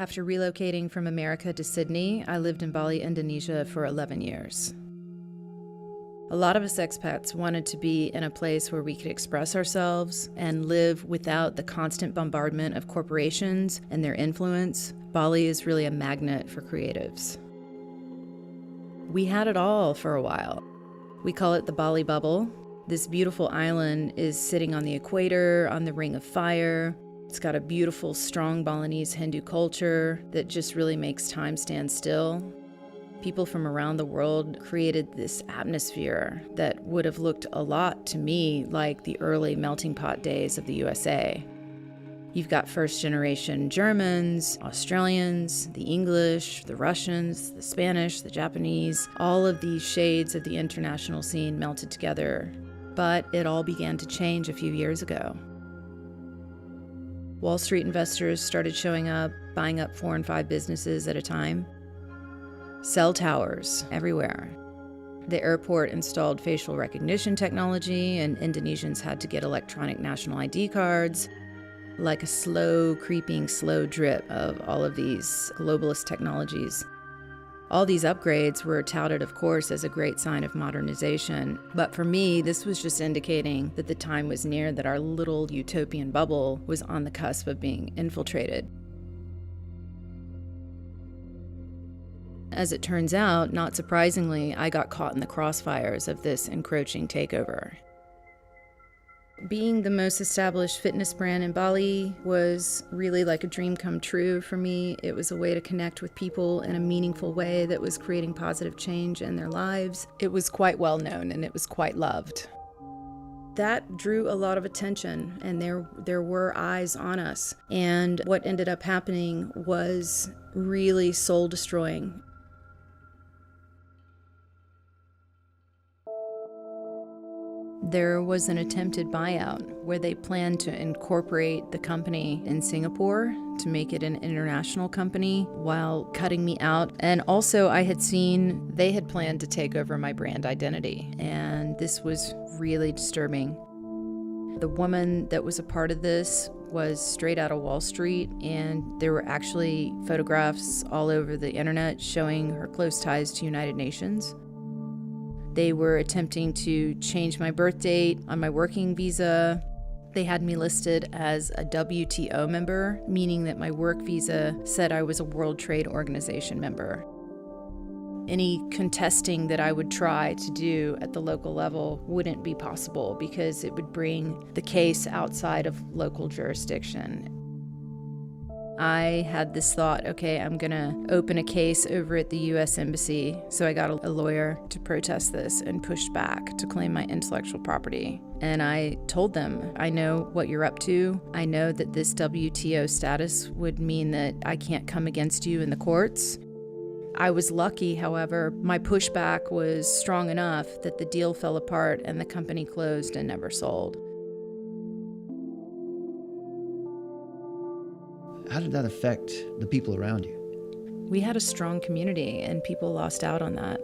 After relocating from America to Sydney, I lived in Bali, Indonesia for 11 years. A lot of us expats wanted to be in a place where we could express ourselves and live without the constant bombardment of corporations and their influence. Bali is really a magnet for creatives. We had it all for a while. We call it the Bali bubble. This beautiful island is sitting on the equator, on the Ring of Fire. It's got a beautiful, strong Balinese Hindu culture that just really makes time stand still. People from around the world created this atmosphere that would have looked a lot to me like the early melting pot days of the USA. You've got first-generation Germans, Australians, the English, the Russians, the Spanish, the Japanese, all of these shades of the international scene melted together. But it all began to change a few years ago. Wall Street investors started showing up, buying up 4 and 5 businesses at a time. Cell towers everywhere. The airport installed facial recognition technology, and Indonesians had to get electronic national ID cards. Like a slow, creeping, slow drip of all of these globalist technologies. All these upgrades were touted, of course, as a great sign of modernization. But for me, this was just indicating that the time was near that our little utopian bubble was on the cusp of being infiltrated. As it turns out, not surprisingly, I got caught in the crossfires of this encroaching takeover. Being the most established fitness brand in Bali was really like a dream come true for me. It was a way to connect with people in a meaningful way that was creating positive change in their lives. It was quite well known and it was quite loved. That drew a lot of attention, and there were eyes on us. And what ended up happening was really soul destroying. There was an attempted buyout where they planned to incorporate the company in Singapore to make it an international company while cutting me out. And also I had seen they had planned to take over my brand identity, and this was really disturbing. The woman that was a part of this was straight out of Wall Street, and there were actually photographs all over the internet showing her close ties to United Nations. They were attempting to change my birth date on my working visa. They had me listed as a WTO member, meaning that my work visa said I was a World Trade Organization member. Any contesting that I would try to do at the local level wouldn't be possible because it would bring the case outside of local jurisdiction. I had this thought, okay, I'm gonna open a case over at the US Embassy. So I got a lawyer to protest this and pushed back to claim my intellectual property. And I told them, I know what you're up to. I know that this WTO status would mean that I can't come against you in the courts. I was lucky, however, my pushback was strong enough that the deal fell apart and the company closed and never sold. How did that affect the people around you? We had a strong community, and people lost out on that.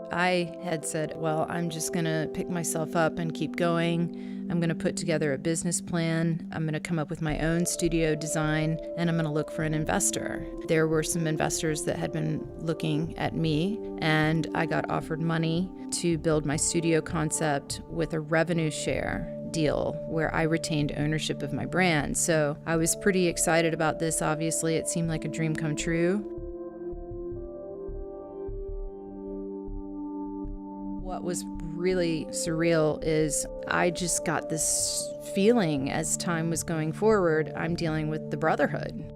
I had said, well, I'm just gonna pick myself up and keep going. I'm gonna put together a business plan. I'm gonna come up with my own studio design, and I'm gonna look for an investor. There were some investors that had been looking at me, and I got offered money to build my studio concept with a revenue share deal where I retained ownership of my brand. So I was pretty excited about this. Obviously, it seemed like a dream come true. What was really surreal is I just got this feeling as time was going forward, I'm dealing with the Brotherhood.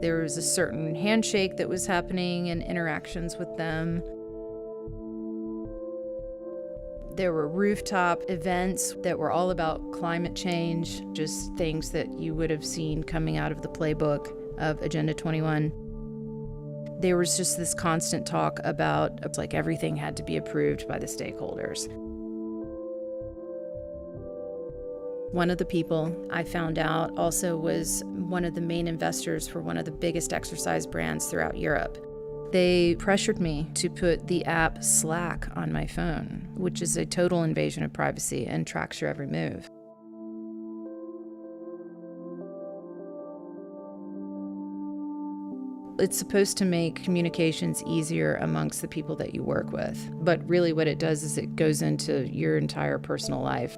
There was a certain handshake that was happening and interactions with them. There were rooftop events that were all about climate change, just things that you would have seen coming out of the playbook of Agenda 21. There was just this constant talk about, it's like everything had to be approved by the stakeholders. One of the people I found out also was one of the main investors for one of the biggest exercise brands throughout Europe. They pressured me to put the app Slack on my phone, which is a total invasion of privacy and tracks your every move. It's supposed to make communications easier amongst the people that you work with. But really what it does is it goes into your entire personal life.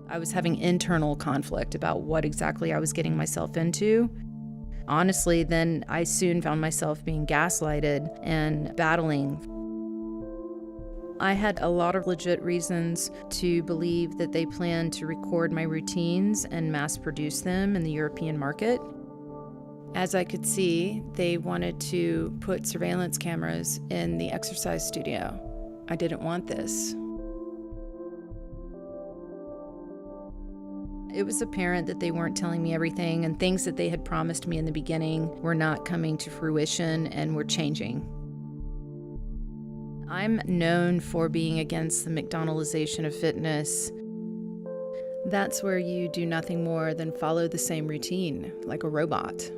I was having internal conflict about what exactly I was getting myself into. Honestly, then I soon found myself being gaslighted and battling. I had a lot of legit reasons to believe that they planned to record my routines and mass produce them in the European market. As I could see, they wanted to put surveillance cameras in the exercise studio. I didn't want this. It was apparent that they weren't telling me everything, and things that they had promised me in the beginning were not coming to fruition and were changing. I'm known for being against the McDonaldization of fitness. That's where you do nothing more than follow the same routine, like a robot.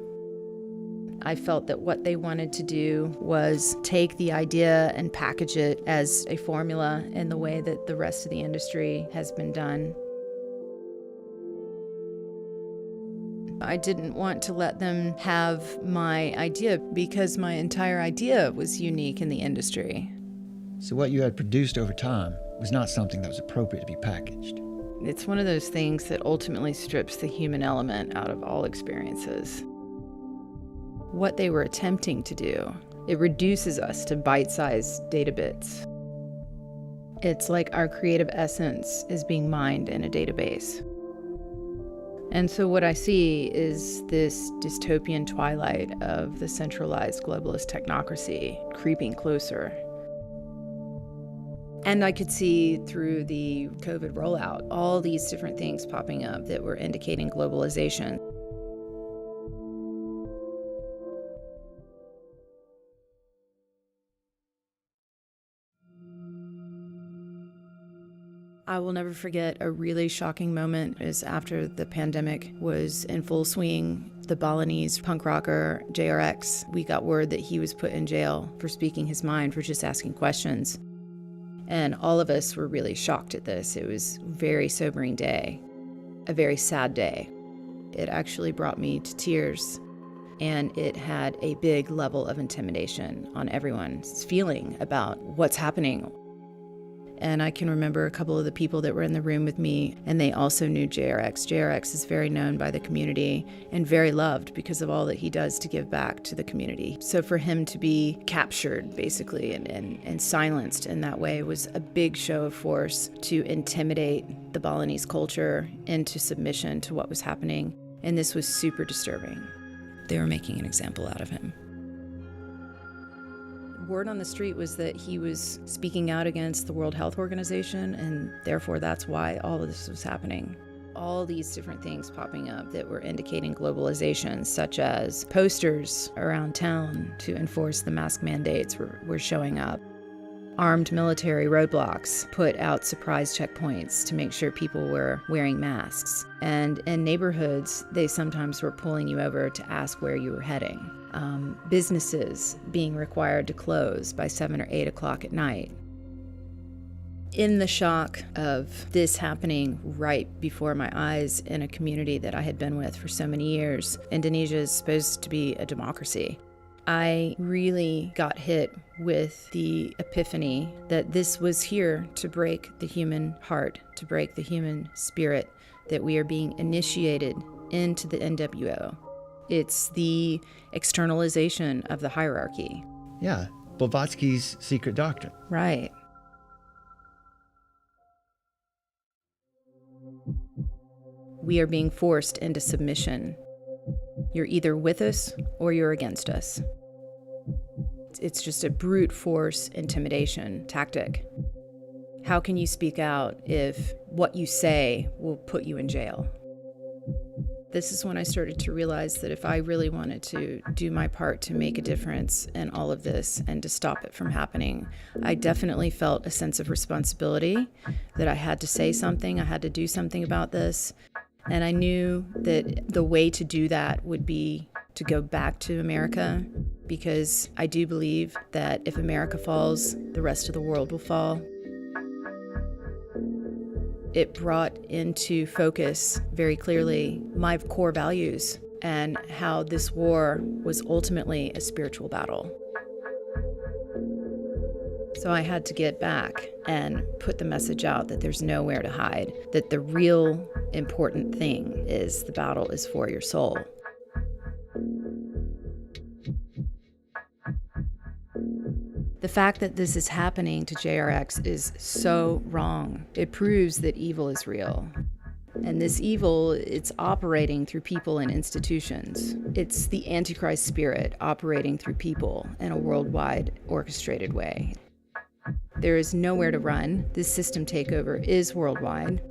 I felt that what they wanted to do was take the idea and package it as a formula in the way that the rest of the industry has been done. I didn't want to let them have my idea because my entire idea was unique in the industry. So what you had produced over time was not something that was appropriate to be packaged. It's one of those things that ultimately strips the human element out of all experiences. What they were attempting to do, it reduces us to bite-sized data bits. It's like our creative essence is being mined in a database. And so what I see is this dystopian twilight of the centralized globalist technocracy creeping closer. And I could see through the COVID rollout all these different things popping up that were indicating globalization. I will never forget a really shocking moment is after the pandemic was in full swing, the Balinese punk rocker JRX, we got word that he was put in jail for speaking his mind, for just asking questions. And all of us were really shocked at this. It was a very sobering day, a very sad day. It actually brought me to tears, and it had a big level of intimidation on everyone's feeling about what's happening. And I can remember a couple of the people that were in the room with me, and they also knew JRX. JRX is very known by the community and very loved because of all that he does to give back to the community. So for him to be captured, basically, and silenced in that way was a big show of force to intimidate the Balinese culture into submission to what was happening. And this was super disturbing. They were making an example out of him. Word on the street was that he was speaking out against the World Health Organization, and therefore that's why all of this was happening. All these different things popping up that were indicating globalization, such as posters around town to enforce the mask mandates were showing up. Armed military roadblocks put out surprise checkpoints to make sure people were wearing masks. And in neighborhoods, they sometimes were pulling you over to ask where you were heading. Businesses being required to close by 7 or 8 o'clock at night. In the shock of this happening right before my eyes in a community that I had been with for so many years, Indonesia is supposed to be a democracy. I really got hit with the epiphany that this was here to break the human heart, to break the human spirit, that we are being initiated into the NWO. It's the externalization of the hierarchy. Yeah, Blavatsky's secret doctrine. Right. We are being forced into submission. You're either with us or you're against us. It's just a brute force intimidation tactic. How can you speak out if what you say will put you in jail? This is when I started to realize that if I really wanted to do my part to make a difference in all of this and to stop it from happening, I definitely felt a sense of responsibility, that I had to say something, I had to do something about this. And I knew that the way to do that would be to go back to America, because I do believe that if America falls, the rest of the world will fall. It brought into focus very clearly my core values and how this war was ultimately a spiritual battle. So I had to get back and put the message out that there's nowhere to hide, that the real important thing is the battle is for your soul. The fact that this is happening to JRX is so wrong. It proves that evil is real. And this evil, it's operating through people and institutions. It's the Antichrist spirit operating through people in a worldwide orchestrated way. There is nowhere to run. This system takeover is worldwide.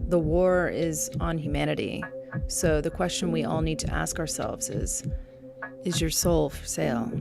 The war is on humanity. So the question we all need to ask ourselves is your soul for sale?